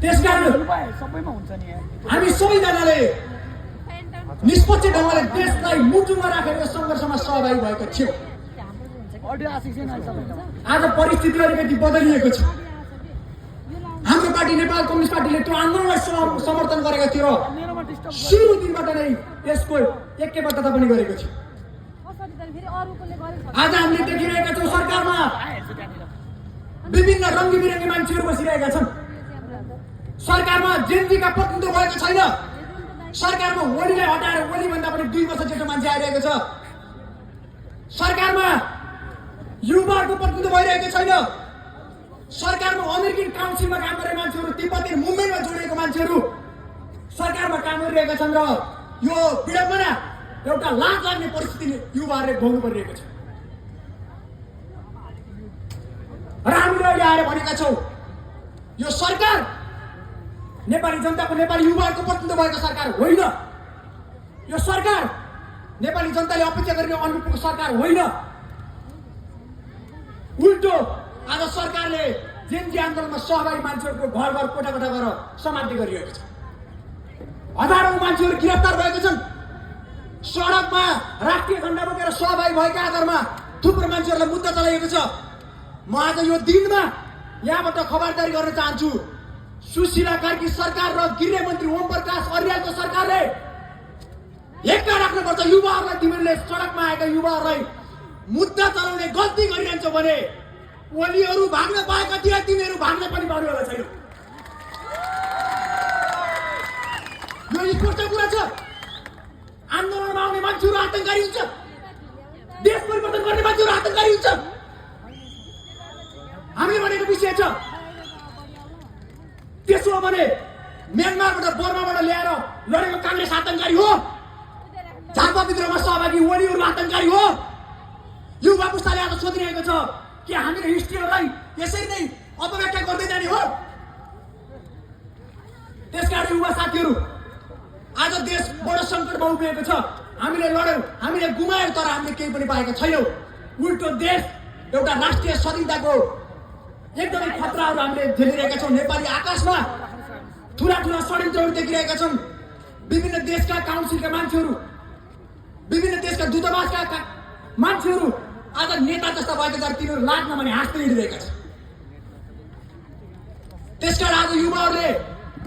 त्यसकारण सबैमा हुन्छ नि हामी सबैजनाले निष्पक्ष ढङ्गले देशलाई मुटुमा राखेर सङ्घर्षमा सहभागी भएका थियौँ। आज परिस्थिति अलिकति बदलिएको छ। हाम्रो पार्टी नेपाल कम्युनिस्ट पार्टीले त्यो आन्दोलनलाई समर्थन गरेको थियो र सुरु दिनबाट नै यसको एकबद्धता पनि गरेको थियो। आज हामीले देखिरहेका छौँ सरकारमा विभिन्न रङ्गबिरङ्गी मान्छेहरू बसिरहेका छन्। सरकारमा जेनजीका प्रतिनिधित्व भएको छैन। सरकारमा ओलीलाई हटाएर ओलीभन्दा पनि 2 वर्ष जेठो मान्छे आइरहेको छ। सरकारमा युवाहरूको प्रतिनिधित्व भइरहेको छैन। सरकारमा अमेरिकन काउन्सिलमा काम गर्ने मान्छेहरू, तिब्बती मुभमेन्टमा जोडिएको मान्छेहरू सरकारमा काम गरिरहेका छन् र यो विडम्बना एउटा लाज लाग्ने परिस्थिति युवाहरूले भोग्नु परिरहेको छ। र हामीले अहिले आएर भनेका छौँ यो सरकार नेपाली जनताको, नेपाली युवाहरूको प्रतिनिधित्व भएको सरकार होइन। यो सरकार नेपाली जनताले अपेक्षा गर्ने अनुरूपको सरकार होइन। उल्टो आज सरकारले जेनजी आन्दोलनमा सहभागी मान्छेहरूको घर घर कोठा कोठा गएर समाप्ति गरिरहेको छ। हजारौं मान्छेहरू गिरफ्तार भएको छन्। सडकमा राष्ट्रिय झण्डा बोकेर सहभागी भएका आधारमा थुप्रो मान्छेहरूलाई मुद्दा चलाइएको छ। म आज यो दिनमा यहाँबाट खबरदारी गर्न चाहन्छु, सुशीला कार्की सरकार र गृहमन्त्री ओम प्रकाश अर्यालको सरकारले एकता राख्नुपर्छ। युवाहरूलाई, तिमीहरूले सडकमा आएका युवाहरूलाई मुद्दा चलाउने गल्ती गरिरहन्छ भने ओलीहरू भाग्न पाएका थिए, तिमीहरू भाग्न पनि पाउनेवाला छैन। यो स्पष्ट कुरा छ। आन्दोलनमा आउने मान्छेहरू आतंककारी हुन्छ, देश परिवर्तन गर्ने मान्छेहरू आतंककारी हुन्छ। हामीले भनेको विषय छ। त्यसो हो भने म्यानमारबाट, बर्माबाट ल्याएर लडेको काङ्ग्रेस आतंककारी हो, झापा विद्रोहमा सहभागी ओलीहरू आतंककारी हो। युवा पुस्ताले आज सोधिरहेको छ कि हामीले हिस्ट्रीलाई यसरी नै अपव्याख्या गर्दै जाने हो। त्यसकारण युवा साथीहरू, आज देश बडो सङ्कटमा उभिएको छ। हामीले लड्यौँ, हामीले गुमायौँ, तर हामीले केही पनि पाएका छैनौँ। उल्टो देश एउटा राष्ट्रिय स्वाधीनताको एकदमै खतराहरू हामीले झेलिरहेका छौँ। नेपाली आकाशमा ठुला ठुला षड्यन्त्रहरू देखिरहेका छन्। विभिन्न देशका काउन्सिलका मान्छेहरू, विभिन्न देशका दूतावासका मान्छेहरू आज नेता जस्ता भएका छन्, तिनीहरू लाजमा भने हाँस्दै हिँडिरहेका छन्। त्यसकारण आज युवाहरूले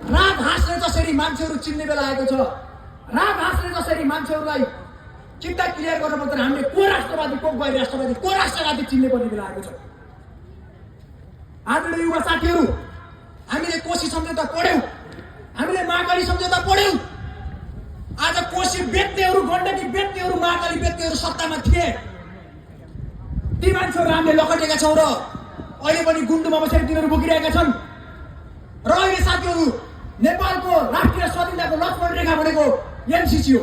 रात हाँस्ने जसरी मान्छेहरू चिन्ने बेला आएको छ। रात हाँस्ने जसरी मान्छेहरूलाई चिन्ता क्लियर गर्नुपर्छ। हामीले को राष्ट्रवादी, को गैर राष्ट्रवादी, को राष्ट्रवादी चिन्ने पर्ने बेला आएको छ। आदरणीय युवा साथीहरू, हामीले कोशी सम्झौता पढ्यौँ, हामीले महाकाली सम्झौता पढ्यौँ। आज कोशी बेच्नेहरू, गण्डकी बेच्नेहरू, महाकाली बेच्नेहरू सत्तामा थिए। ती मान्छेहरू हामीले लखेटेका छौँ र अहिले पनि गुन्डुमा बसेर तिनीहरू बोकिरहेका छन्। र अहिले साथीहरू, नेपालको राष्ट्रिय स्वाधीनताको लक्ष्मण रेखा भनेको एमसीसी हो।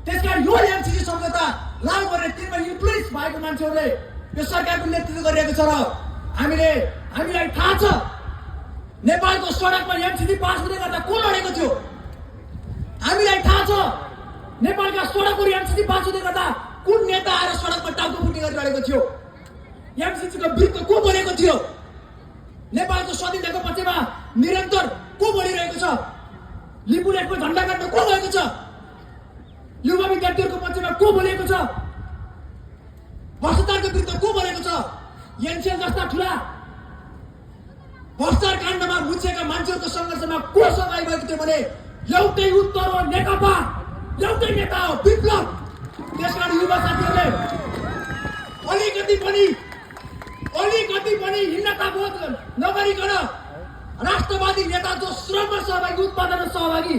त्यसकारण यो एमसीसी सम्झौता लागू गर्ने तिनमा इन्फ्लुएन्स भएको मान्छेहरूले यो सरकारको नेतृत्व गरिरहेको छ। र हामीलाई थाहा छ नेपालको सडकमा एमसीसी पास हुँदै गर्दा को लडेको थियो। हामीलाई थाहा छ नेपालका सडकहरू एमसीसी पास हुँदै गर्दा कुन नेता आएर सडकमा टाउको फुटी गरेर लडेको थियो। एमसीसीको विरुद्ध को बोलेको थियो। नेपालको स्वाधीनताको पक्षमा निरन्तर को बोलिरहेको छ। लिपुलेखको झण्डा काट्न को गएको छ। युवा विद्यार्थीहरूको पक्षमा को बोलेको छ। भ्रष्टाचारको विरुद्ध को बोलेको छ। एनसीएल जस्ता ठुला भ्रष्टाचार काण्डमा मुछेका मान्छेहरूको सङ्घर्षमा को सहभागी भएको थियो भने एउटै उत्तर हो, नेकपा। एउटै नेता हो, विप्लव। त्यसकारण युवा साथीहरूले अलिकति पनि हिन्नता बोध नगरिकन राष्ट्रवादी नेता जो श्रममा सहभागी, उत्पादनमा सहभागी,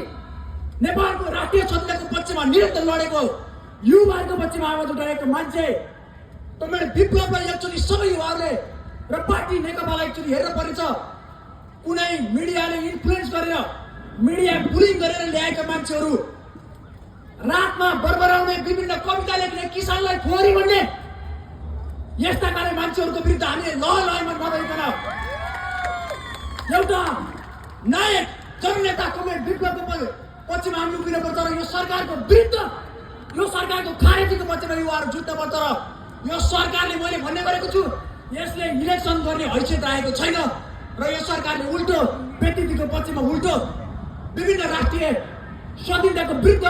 नेपालको राष्ट्रिय स्वाधीनताको पक्षमा निरन्तर लडेको, युवाहरूको पक्षमा आवाज उठाएको मान्छे, तपाईले विप्लवलाई एक्चुअली सबै युवाहरूले र पार्टी नेकपालाई एक्चुअली हेर्न पर्नेछ। कुनै मिडियाले इन्फ्लुएन्स गरेर, मिडिया बुलिङ गरेर ल्याएका मान्छेहरू, रातमा बरबराउने, विभिन्न कविता लेख्ने, किसानलाई फोहोरी भन्ने यस्ता खाले मान्छेहरूको विरुद्ध हामीले लयमा नभइकन एउटा नायक जननेता कमरेड विप्लवको पक्षमा हामी उभिनुपर्छ र यो सरकारको विरुद्ध, यो सरकारको खारेजीको पक्षमा युवाहरू जुट्नुपर्छ। र यो सरकारले, मैले भन्ने गरेको छु, यसले इलेक्सन गर्ने हैसियत राखेको छैन। र यो सरकारले उल्टो व्यक्तित्वको पक्षमा उल्टो विभिन्न राष्ट्रिय स्वाधीनताको विरुद्ध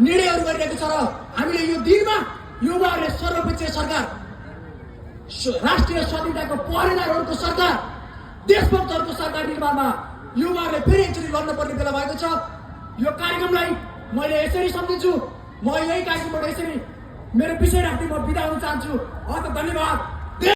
निर्णयहरू गरिरहेको छ र हामीले यो दिनमा युवाहरूले सर्वोच्च सरकार, राष्ट्रिय स्वाधीनताको पहरेदारहरूको सरकार, देशभक्तहरूको सरकार निर्माणमा युवाहरूले फेरि एकचोटि लड्नुपर्ने बेला भएको छ। यो कार्यक्रमलाई मैले यसरी सम्झिन्छु। म यही कार्यक्रमबाट यसरी मेरो विषय राख्दै म बिदा हुन चाहन्छु। हस्त धन्यवाद।